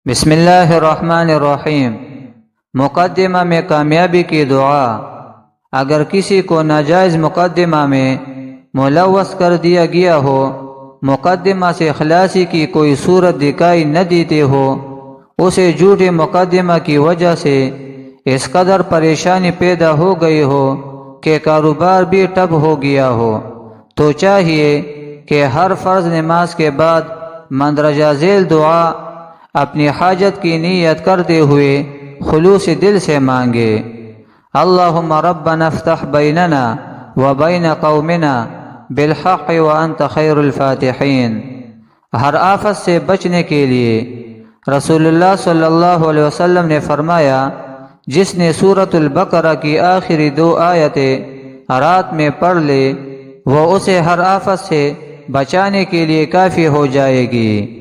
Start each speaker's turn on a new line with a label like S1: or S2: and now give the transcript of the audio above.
S1: بسم اللہ الرحمن الرحیم۔ مقدمہ میں کامیابی کی دعا۔ اگر کسی کو ناجائز مقدمہ میں ملوث کر دیا گیا ہو، مقدمہ سے خلاصی کی کوئی صورت دکھائی نہ دیتے ہو، اسے جھوٹے مقدمہ کی وجہ سے اس قدر پریشانی پیدا ہو گئی ہو کہ کاروبار بھی ٹھپ ہو گیا ہو، تو چاہیے کہ ہر فرض نماز کے بعد مندرجہ ذیل دعا اپنی حاجت کی نیت کرتے ہوئے خلوص دل سے مانگے۔ اللہم ربنا افتح بیننا وبین قومنا بالحق وانت خیر الفاتحین۔ ہر آفت سے بچنے کے لیے رسول اللہ صلی اللہ علیہ وسلم نے فرمایا، جس نے سورۃ البقرہ کی آخری 2 آیتیں رات میں پڑھ لے، وہ اسے ہر آفت سے بچانے کے لیے کافی ہو جائے گی۔